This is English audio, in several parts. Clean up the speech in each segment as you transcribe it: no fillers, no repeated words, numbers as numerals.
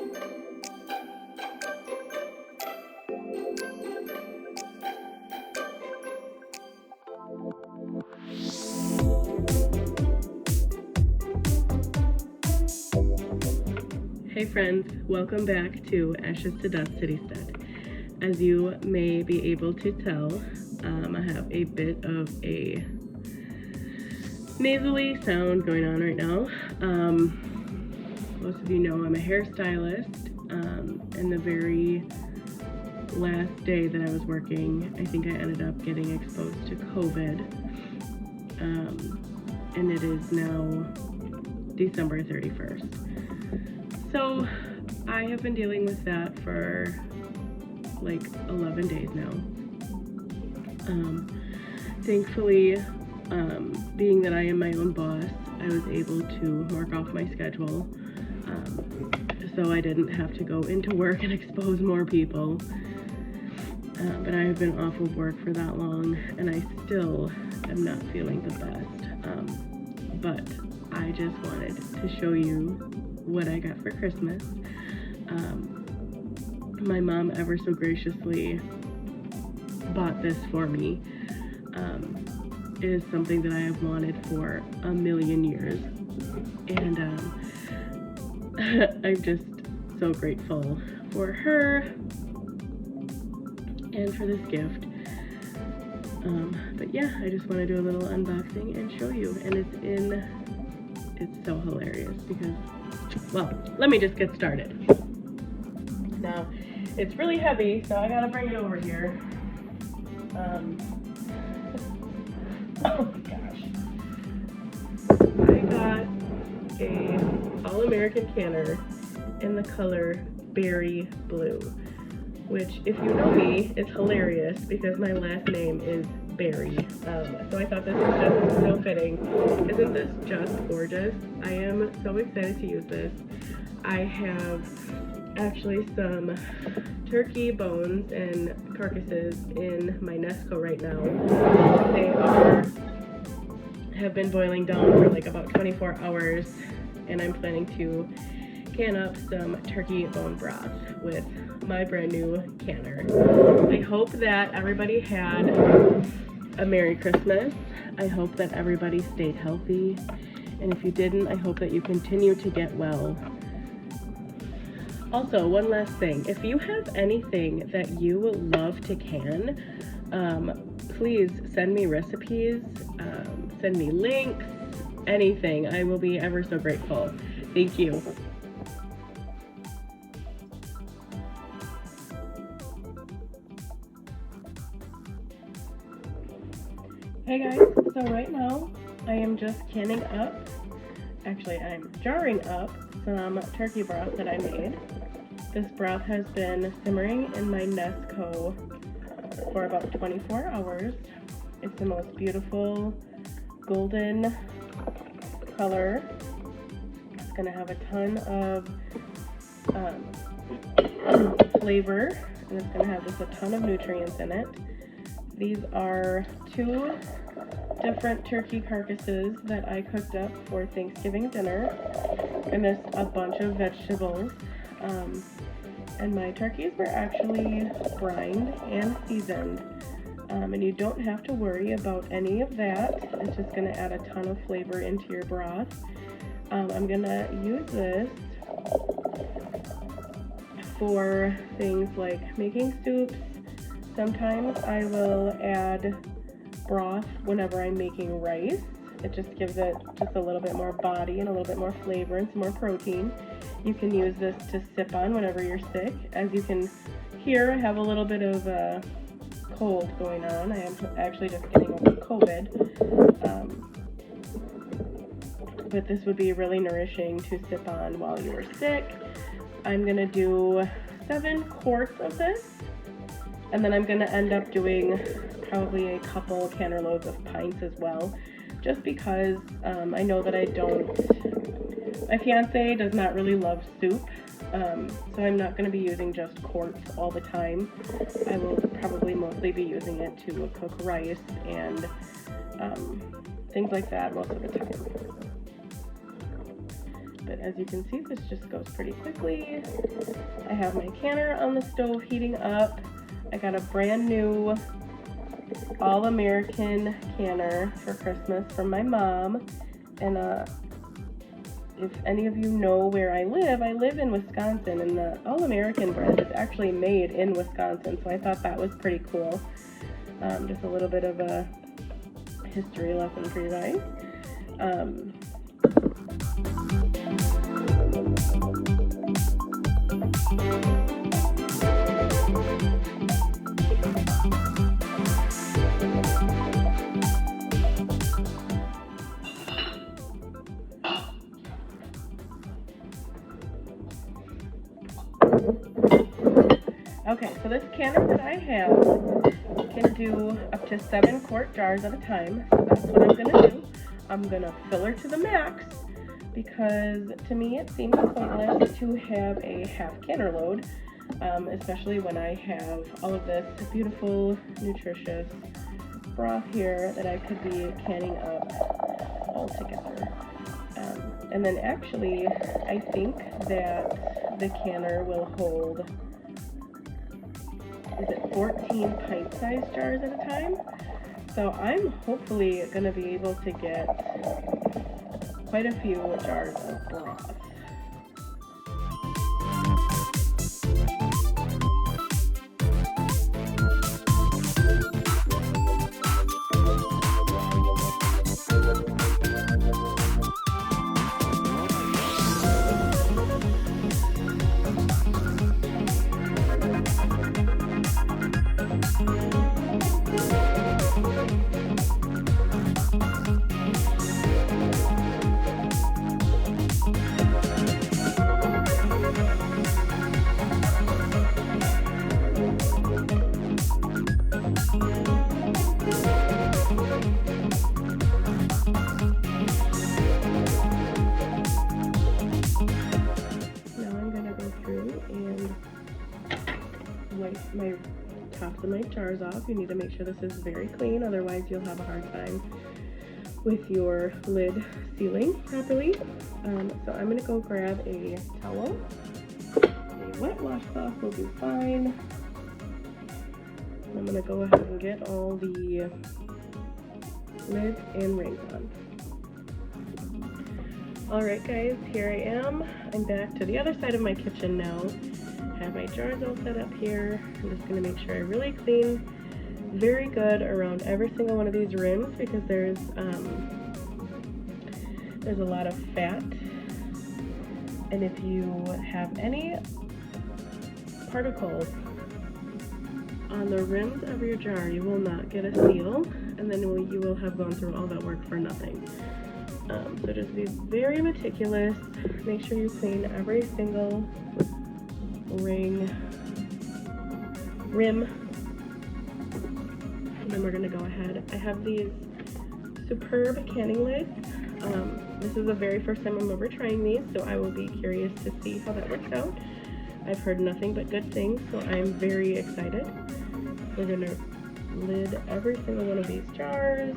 Hey friends, welcome back to Ashes to Dust City Stead. As you may be able to tell, I have a bit of a nasally sound going on right now. Most of you know I'm a hairstylist, and the very last day that I was working, I think I ended up getting exposed to COVID, and it is now December 31st. So I have been dealing with that for like 11 days now. Thankfully, being that I am my own boss, I was able to mark off my schedule, so I didn't have to go into work and expose more people. But I have been off of work for that long, and I still am not feeling the best. But I just wanted to show you what I got for Christmas. My mom ever so graciously bought this for me. It is something that I have wanted for a million years, and I'm just so grateful for her and for this gift. But yeah, I just want to do a little unboxing and show you, and it's so hilarious because, well, let me just get started. Now, it's really heavy, so I gotta bring it over here. Oh my gosh. I got a All-American canner in the color berry blue, which, if you know me, is hilarious because my last name is Berry. So I thought this was just so fitting. Isn't this just gorgeous? I am so excited to use this. I have actually some turkey bones and carcasses in my Nesco right now. They have been boiling down for like about 24 hours, and I'm planning to can up some turkey bone broth with my brand new canner. I hope that everybody had a Merry Christmas. I hope that everybody stayed healthy, and if you didn't, I hope that you continue to get well. Also, one last thing, if you have anything that you love to can, please send me recipes, send me links, anything. I will be ever so grateful. Thank you. Hey guys, so right now I am just canning up, actually I'm jarring up some turkey broth that I made. This broth has been simmering in my Nesco for about 24 hours. It's the most beautiful golden color. It's gonna have a ton of flavor, and it's gonna have just a ton of nutrients in it. These are 2 different turkey carcasses that I cooked up for Thanksgiving dinner. I missed a bunch of vegetables, and my turkeys were actually brined and seasoned, and you don't have to worry about any of that. It's just going to add a ton of flavor into your broth. I'm going to use this for things like making soups. Sometimes I will add broth whenever I'm making rice. It just gives it just a little bit more body and a little bit more flavor and some more protein. You can use this to sip on whenever you're sick. As you can hear, I have a little bit of a cold going on. I am actually just getting over COVID. But this would be really nourishing to sip on while you are sick. I'm gonna do 7 quarts of this, and then I'm gonna end up doing probably a couple canner loads of pints as well, just because I know that my fiance does not really love soup, so I'm not going to be using just quarts all the time. I will probably mostly be using it to cook rice and things like that most of the time. but as you can see, this just goes pretty quickly. I have my canner on the stove heating up. I got a brand new All-American canner for Christmas from my mom, and if any of you know where I live in Wisconsin, and the All-American brand is actually made in Wisconsin, so I thought that was pretty cool. Just a little bit of a history lesson for you guys. Okay, so this canner that I have can do up to 7 quart jars at a time. So that's what I'm gonna do. I'm gonna fill her to the max because to me it seems pointless to have a half canner load, especially when I have all of this beautiful, nutritious broth here that I could be canning up all together. And then actually, I think that the canner will hold, is it 14 pint-sized jars at a time? So I'm hopefully going to be able to get quite a few jars of broth. Wipe my tops of my jars off. You need to make sure this is very clean, otherwise you'll have a hard time with your lid sealing properly. So I'm going to go grab a towel. A wet washcloth will do fine. I'm going to go ahead and get all the lids and rings on. Alright guys, here I am. I'm back to the other side of my kitchen now. I have my jars all set up here. I'm just going to make sure I really clean very good around every single one of these rims because there's a lot of fat, and if you have any particles on the rims of your jar, you will not get a seal, and then you will have gone through all that work for nothing. So just be very meticulous. Make sure you clean every single rim, and then we're going to go ahead. I have these superb canning lids. This is the very first time I'm ever trying these, so I will be curious to see how that works out. I've heard nothing but good things, so I'm very excited. We're going to lid every single one of these jars.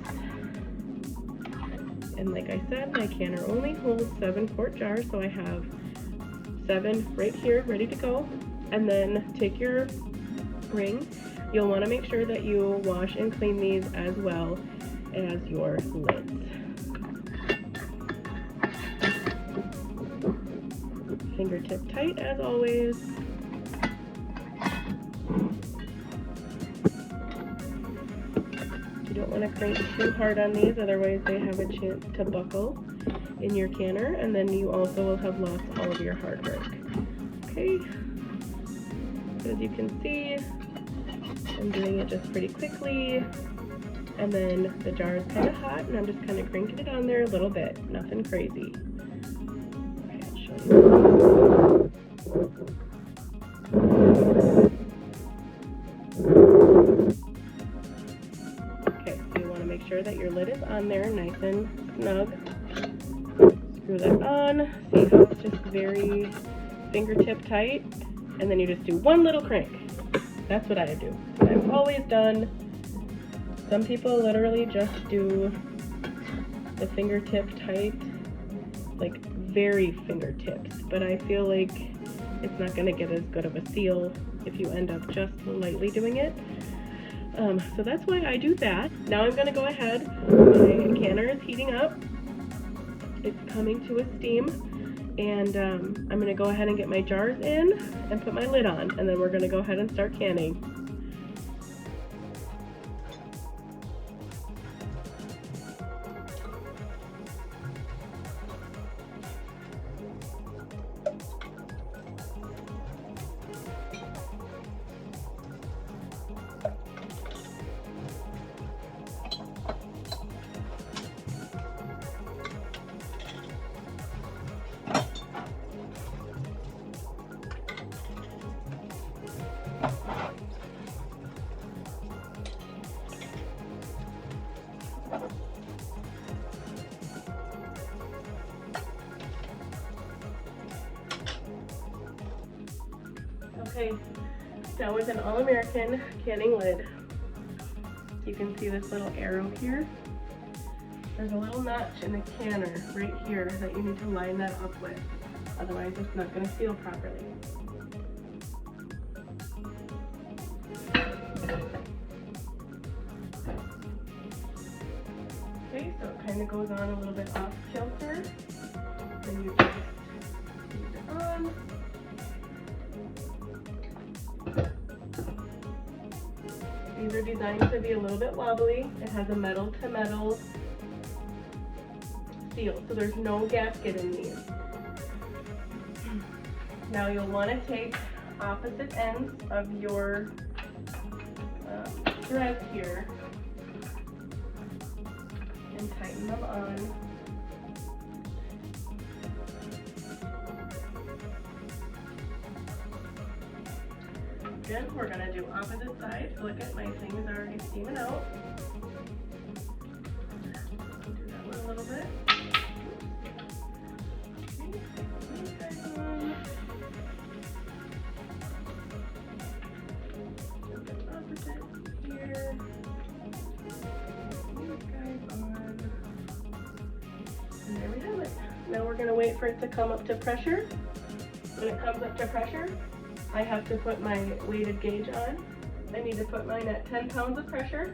And like I said, my canner only holds 7 quart jars, so I have 7 right here ready to go. And then take your ring. You'll want to make sure that you wash and clean these as well as your lids. Fingertip tight as always. You don't want to crank too hard on these, otherwise they have a chance to buckle in your canner, and then you also will have lost all of your hard work. Okay, so as you can see, I'm doing it just pretty quickly, and then the jar is kind of hot, and I'm just kind of cranking it on there a little bit, nothing crazy. Okay, I'll show you. Okay, so you want to make sure that your lid is on there nice and snug. Screw that on. See how it's just very fingertip tight? And then you just do one little crank. That's what I do. I've always done. Some people literally just do the fingertip tight, like very fingertips, but I feel like it's not gonna get as good of a seal if you end up just lightly doing it. So that's why I do that. Now I'm gonna go ahead, my canner is heating up. It's coming to a steam, and I'm gonna go ahead and get my jars in and put my lid on, and then we're gonna go ahead and start canning. Okay, now with an All-American canning lid, you can see this little arrow here. There's a little notch in the canner right here that you need to line that up with. Otherwise it's not going to seal properly. Okay, so it kind of goes on a little bit off kilter. Then you just leave it on. These are designed to be a little bit wobbly. It has a metal to metal seal, so there's no gasket in these. Now you'll want to take opposite ends of your threads here and tighten them on. Again, we're going to do opposite sides. Look at my thing is already steaming out. Do that one a little bit. Opposite here. These guys on. And there we have it. Now we're going to wait for it to come up to pressure. When it comes up to pressure, I have to put my weighted gauge on. I need to put mine at 10 pounds of pressure.